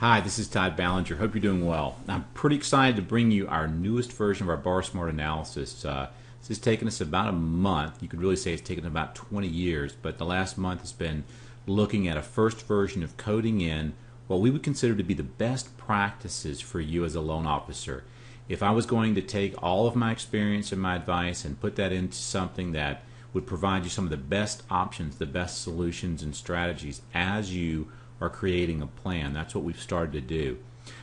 Hi, this is Todd Ballinger. Hope you're doing well. I'm pretty excited to bring you our newest version of our Bar Smart analysis. This has taken us about a month. You could really say it's taken about 20 years, but the last month has been looking at a first version of coding in what we would consider to be the best practices for you as a loan officer. If I was going to take all of my experience and my advice and put that into something that would provide you some of the best options, the best solutions and strategies as you are creating a plan. That's what we've started to do.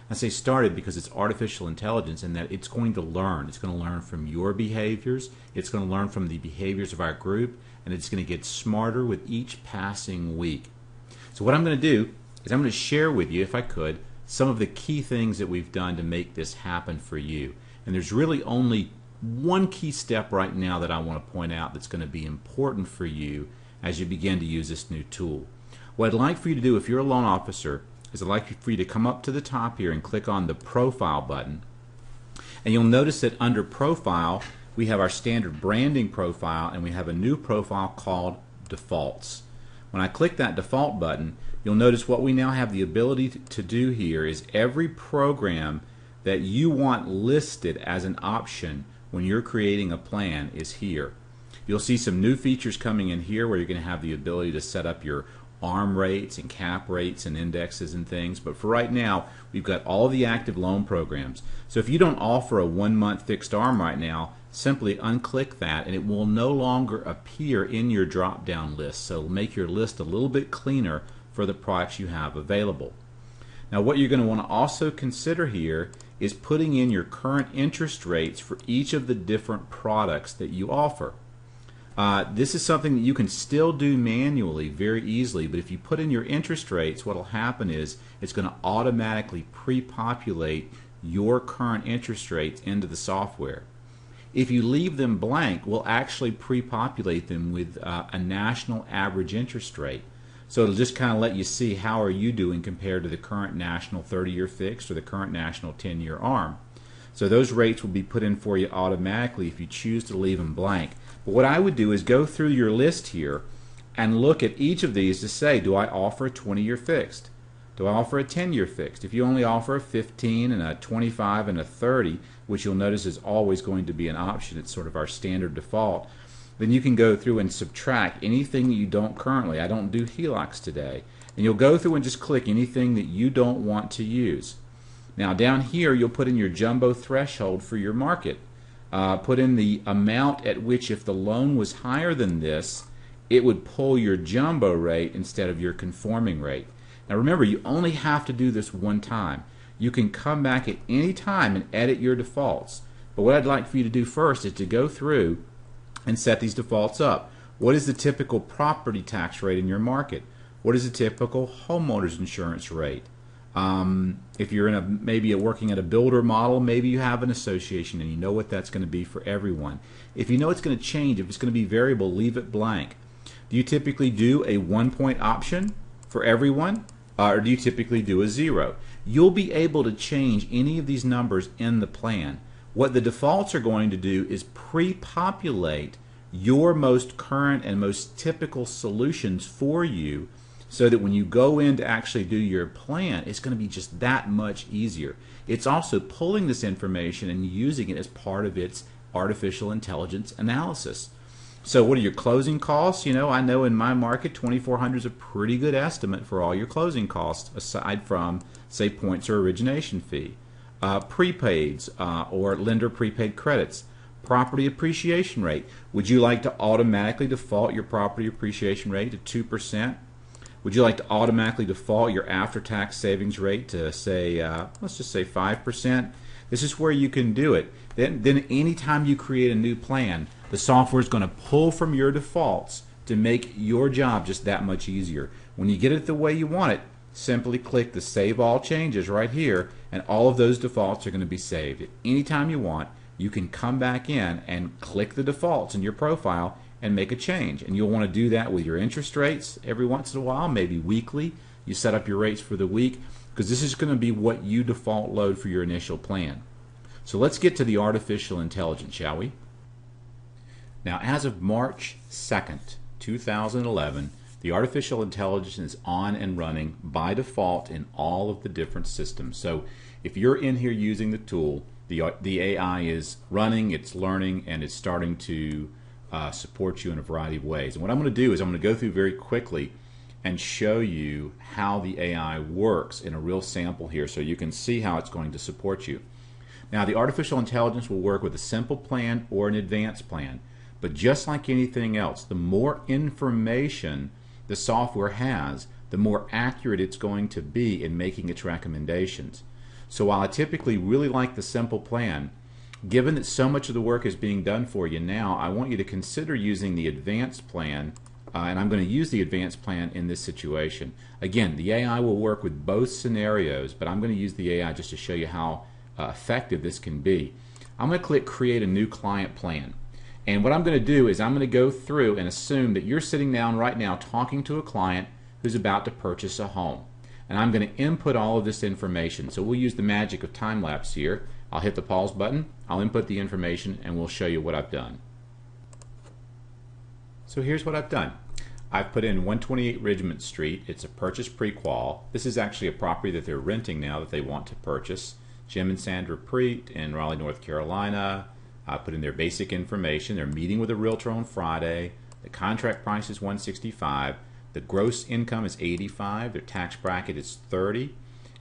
I say started because it's artificial intelligence and that it's going to learn. It's going to learn from your behaviors. It's going to learn from the behaviors of our group, and it's going to get smarter with each passing week. So what I'm going to do is I'm going to share with you, if I could, some of the key things that we've done to make this happen for you. And there's really only one key step right now that I want to point out that's going to be important for you as you begin to use this new tool. What I'd like for you to do if you're a loan officer is I'd like for you to come up to the top here and click on the Profile button. And you'll notice that under Profile we have our standard branding profile and we have a new profile called Defaults. When I click that Default button, you'll notice what we now have the ability to do here is every program that you want listed as an option when you're creating a plan is here. You'll see some new features coming in here where you're going to have the ability to set up your ARM rates and cap rates and indexes and things, but for right now we've got all the active loan programs. So if you don't offer a 1-month fixed ARM right now, simply unclick that and it will no longer appear in your drop down list, so it'll make your list a little bit cleaner for the products you have available. Now what you're going to want to also consider here is putting in your current interest rates for each of the different products that you offer. This is something that you can still do manually very easily, but if you put in your interest rates, what will happen is it's going to automatically pre-populate your current interest rates into the software. If you leave them blank, we'll actually pre-populate them with a national average interest rate. So it'll just kind of let you see how are you doing compared to the current national 30-year fixed or the current national 10-year ARM. So those rates will be put in for you automatically if you choose to leave them blank. But what I would do is go through your list here and look at each of these to say, do I offer a 20-year fixed? Do I offer a 10-year fixed? If you only offer a 15 and a 25 and a 30, which you'll notice is always going to be an option, it's sort of our standard default, then you can go through and subtract anything that you don't currently. I don't do HELOCs today. And you'll go through and just click anything that you don't want to use. Now down here you'll put in your jumbo threshold for your market. Put in the amount at which if the loan was higher than this, it would pull your jumbo rate instead of your conforming rate. Now remember, you only have to do this one time. You can come back at any time and edit your defaults. But what I'd like for you to do first is to go through and set these defaults up. What is the typical property tax rate in your market? What is the typical homeowners insurance rate? If you're in maybe working at a builder model, maybe you have an association and you know what that's going to be for everyone. If you know it's going to change, if it's going to be variable, leave it blank. Do you typically do a 1-point option for everyone, or do you typically do a 0? You'll be able to change any of these numbers in the plan. What the defaults are going to do is pre-populate your most current and most typical solutions for you, so that when you go in to actually do your plan, it's going to be just that much easier. It's also pulling this information and using it as part of its artificial intelligence analysis. So what are your closing costs? You know, I know in my market, 2,400 is a pretty good estimate for all your closing costs, aside from, say, points or origination fee. Prepaids or lender prepaid credits. Property appreciation rate. Would you like to automatically default your property appreciation rate to 2%? Would you like to automatically default your after-tax savings rate to, say, let's just say 5%? This is where you can do it. Then anytime you create a new plan, the software is going to pull from your defaults to make your job just that much easier. When you get it the way you want it, simply click the Save All Changes right here, and all of those defaults are going to be saved. At any time you want, you can come back in and click the defaults in your profile and make a change. And you'll want to do that with your interest rates every once in a while, maybe weekly. You set up your rates for the week, because this is going to be what you default load for your initial plan. So let's get to the artificial intelligence, shall we? Now, as of March 2nd, 2011, The artificial intelligence is on and running by default in all of the different systems. So if you're in here using the tool, the AI is running, it's learning, and it's starting to support you in a variety of ways. And what I'm going to do is I'm going to go through very quickly and show you how the AI works in a real sample here so you can see how it's going to support you. Now, the artificial intelligence will work with a simple plan or an advanced plan, but just like anything else, the more information the software has, the more accurate it's going to be in making its recommendations. So while I typically really like the simple plan, given that so much of the work is being done for you now, I want you to consider using the advanced plan, and I'm going to use the advanced plan in this situation. Again, the AI will work with both scenarios, but I'm going to use the AI just to show you how effective this can be. I'm going to click Create a New Client Plan. And what I'm going to do is I'm going to go through and assume that you're sitting down right now talking to a client who's about to purchase a home. And I'm going to input all of this information. So we'll use the magic of time-lapse here. I'll hit the pause button, I'll input the information, and we'll show you what I've done. So here's what I've done. I've put in 128 Ridgemont Street. It's a purchase pre-qual. This is actually a property that they're renting now that they want to purchase. Jim and Sandra Preet in Raleigh, North Carolina. I put in their basic information. They're meeting with a realtor on Friday. The contract price is $165. The gross income is $85. Their tax bracket is $30.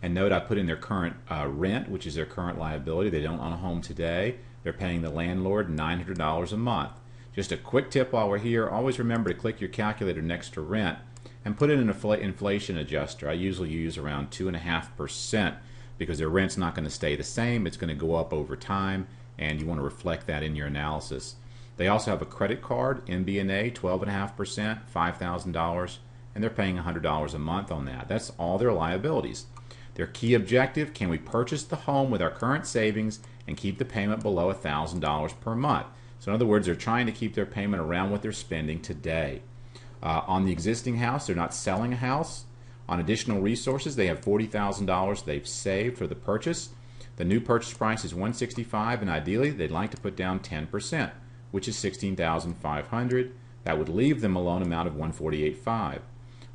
And note I put in their current rent, which is their current liability. They don't own a home today. They're paying the landlord $900 a month. Just a quick tip while we're here, always remember to click your calculator next to rent and put in an inflation adjuster. I usually use around 2.5% because their rent's not going to stay the same. It's going to go up over time, and you want to reflect that in your analysis. They also have a credit card, MBNA, 12.5%, $5,000, and they're paying $100 a month on that. That's all their liabilities. Their key objective, can we purchase the home with our current savings and keep the payment below $1,000 per month? So in other words, they're trying to keep their payment around what they're spending today. On the existing house, they're not selling a house. On additional resources, they have $40,000 they've saved for the purchase. The new purchase price is $165, and ideally they'd like to put down 10%, which is $16,500. That would leave them a loan amount of $148,500.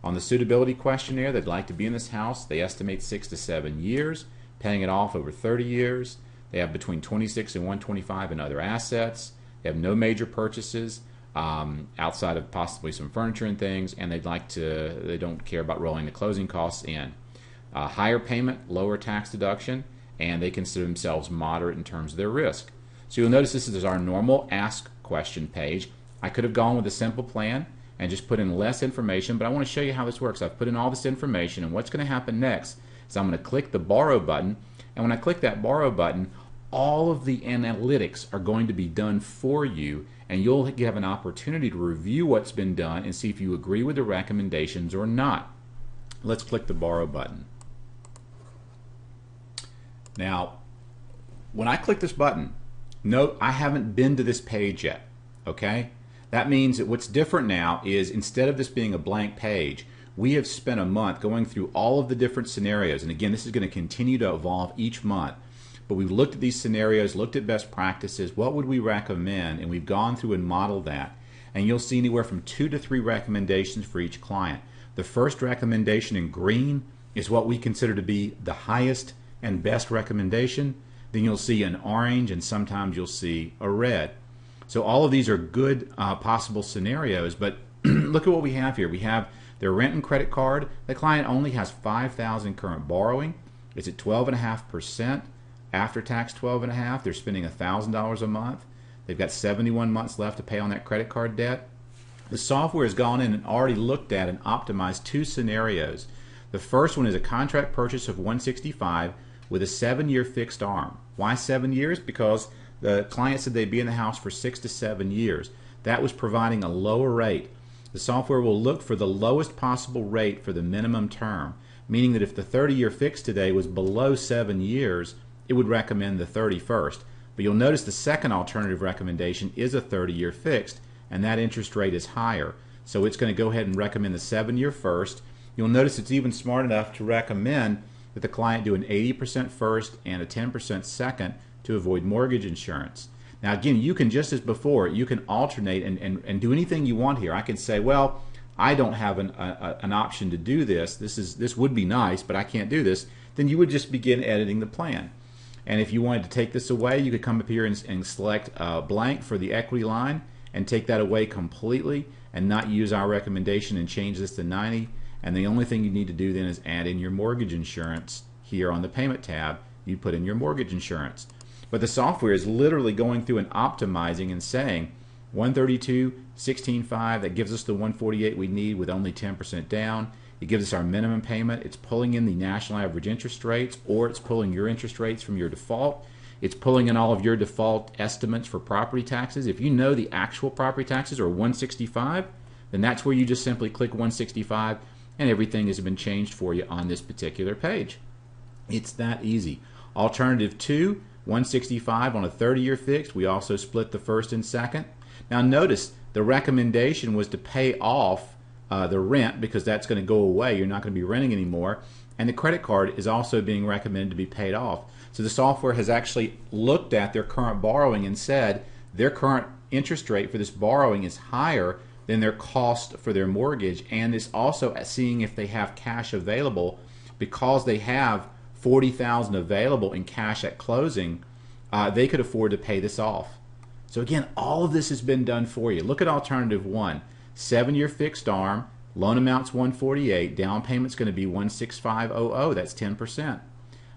On the suitability questionnaire, they'd like to be in this house. They estimate 6 to 7 years, paying it off over 30 years. They have between $26,000 and $125,000 in other assets. They have no major purchases outside of possibly some furniture and things, and they don't care about rolling the closing costs in. Higher payment, lower tax deduction, and they consider themselves moderate in terms of their risk. So you'll notice this is our normal ask question page. I could have gone with a simple plan and just put in less information, but I want to show you how this works. I've put in all this information, and what's going to happen next is I'm going to click the borrow button, and when I click that borrow button, all of the analytics are going to be done for you, and you'll have an opportunity to review what's been done and see if you agree with the recommendations or not. Let's click the borrow button. Now, when I click this button, note I haven't been to this page yet, okay? That means that what's different now is instead of this being a blank page, we have spent a month going through all of the different scenarios, and again, this is going to continue to evolve each month. But we've looked at these scenarios, looked at best practices, what would we recommend, and we've gone through and modeled that. And you'll see anywhere from 2 to 3 recommendations for each client. The first recommendation in green is what we consider to be the highest and best recommendation. Then you'll see an orange, and sometimes you'll see a red. So all of these are good possible scenarios, but look at what we have here. We have their rent and credit card. The client only has $5,000 current borrowing. It's at 12.5%. After tax 12.5%, they're spending $1,000 a month. They've got 71 months left to pay on that credit card debt. The software has gone in and already looked at and optimized 2 scenarios. The first one is a contract purchase of $165 with a 7-year fixed arm. Why 7 years? Because the client said they'd be in the house for 6 to 7 years. That was providing a lower rate. The software will look for the lowest possible rate for the minimum term, meaning that if the 30-year fix today was below 7 years, it would recommend the 31st. But you'll notice the second alternative recommendation is a 30-year fixed, and that interest rate is higher. So it's going to go ahead and recommend the 7-year first. You'll notice it's even smart enough to recommend that the client do an 80% first and a 10% second to avoid mortgage insurance. Now again, you can, just as before, you can alternate and do anything you want here. I can say, well, I don't have an option to do this. This would be nice, but I can't do this. Then you would just begin editing the plan. And if you wanted to take this away, you could come up here and select blank for the equity line and take that away completely and not use our recommendation and change this to 90. And the only thing you need to do then is add in your mortgage insurance here on the payment tab. You put in your mortgage insurance. But the software is literally going through and optimizing and saying 132, 16.5, that gives us the 148 we need with only 10% down. It gives us our minimum payment. It's pulling in the national average interest rates, or it's pulling your interest rates from your default. It's pulling in all of your default estimates for property taxes. If you know the actual property taxes are 165, then that's where you just simply click 165 and everything has been changed for you on this particular page. It's that easy. Alternative 2, 165 on a 30-year fixed. We also split the first and second. Now notice the recommendation was to pay off the rent because that's going to go away. You're not going to be renting anymore. And the credit card is also being recommended to be paid off. So the software has actually looked at their current borrowing and said their current interest rate for this borrowing is higher than their cost for their mortgage, and is also seeing if they have cash available. Because they have $40,000 available in cash at closing, they could afford to pay this off. So again, all of this has been done for you. Look at alternative 1, 7-year fixed ARM, loan amount's 148, down payment's going to be 16500. That's 10%.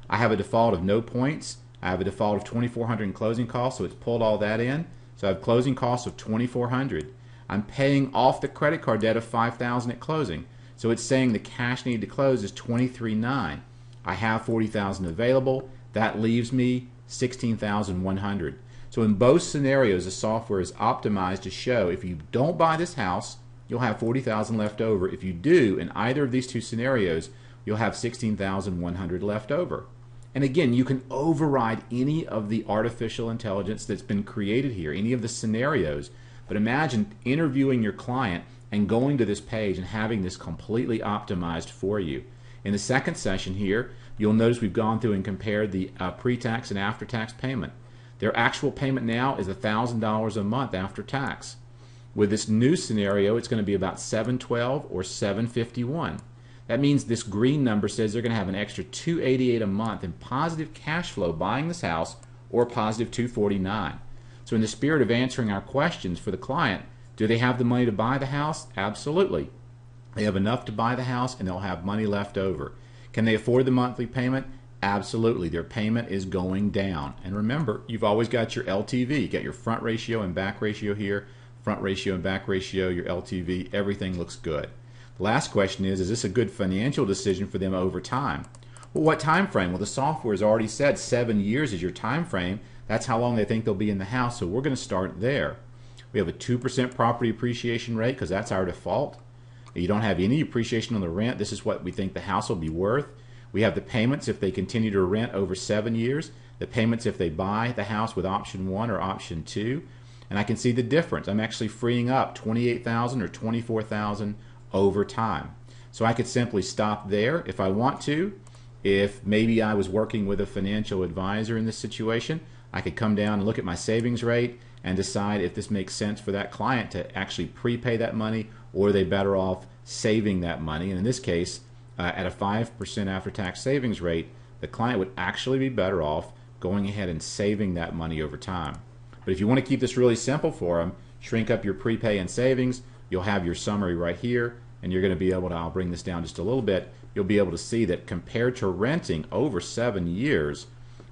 I have a default of no points. I have a default of 2,400 in closing costs, so it's pulled all that in. So I have closing costs of 2,400. I'm paying off the credit card debt of 5,000 at closing. So it's saying the cash needed to close is 23,900. I have 40,000 available. That leaves me 16,100. So in both scenarios, the software is optimized to show if you don't buy this house, you'll have 40,000 left over. If you do, in either of these two scenarios, you'll have 16,100 left over. And again, you can override any of the artificial intelligence that's been created here, any of the scenarios. But imagine interviewing your client and going to this page and having this completely optimized for you. In the second session here, you'll notice we've gone through and compared the pre-tax and after-tax payment. Their actual payment now is $1,000 a month after tax. With this new scenario, it's going to be about $712 or $751. That means this green number says they're going to have an extra $288 a month in positive cash flow buying this house, or positive $249. So in the spirit of answering our questions for the client, do they have the money to buy the house? Absolutely. They have enough to buy the house and they'll have money left over. Can they afford the monthly payment? Absolutely. Their payment is going down. And remember, you've always got your LTV. You got your front ratio and back ratio here, front ratio and back ratio, your LTV, everything looks good. The last question is this a good financial decision for them over time? Well, what time frame? Well, the software has already said 7 years is your time frame. That's how long they think they'll be in the house, so we're going to start there. We have a 2% property appreciation rate because that's our default. You don't have any appreciation on the rent. This is what we think the house will be worth. We have the payments if they continue to rent over 7 years, the payments if they buy the house with option 1 or option 2, and I can see the difference. I'm actually freeing up $28,000 or $24,000 over time. So I could simply stop there if I want to. If maybe I was working with a financial advisor in this situation, I could come down and look at my savings rate and decide if this makes sense for that client to actually prepay that money, or are they better off saving that money. And in this case, at a 5% after-tax savings rate, the client would actually be better off going ahead and saving that money over time. But if you want to keep this really simple for them, shrink up your prepay and savings. You'll have your summary right here, and you're going to be able to, I'll bring this down just a little bit, you'll be able to see that compared to renting over 7 years,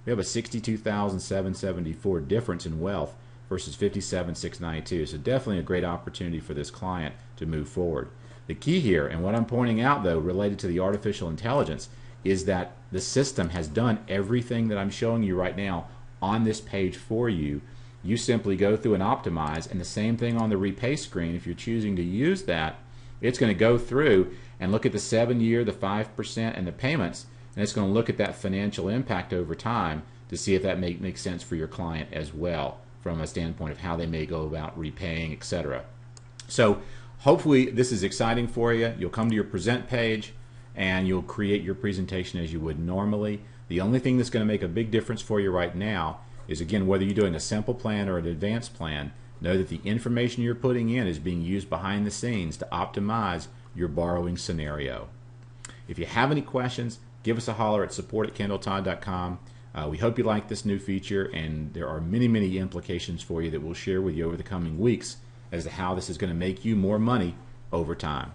we have a $62,774 difference in wealth versus $57,692. So definitely a great opportunity for this client to move forward. The key here, and what I'm pointing out though related to the artificial intelligence, is that the system has done everything that I'm showing you right now on this page for you. You simply go through and optimize, and the same thing on the repay screen. If you're choosing to use that, it's going to go through and look at the 7-year, the 5%, and the payments, and it's going to look at that financial impact over time to see if that makes sense for your client as well, from a standpoint of how they may go about repaying, etc. So hopefully this is exciting for you. You'll come to your present page and you'll create your presentation as you would normally. The only thing that's going to make a big difference for you right now is, again, whether you're doing a simple plan or an advanced plan, Know that the information you're putting in is being used behind the scenes to optimize your borrowing scenario. If you have any questions, give us a holler at support@kendalltodd.com. We hope you like this new feature, and there are many, many implications for you that we'll share with you over the coming weeks as to how this is going to make you more money over time.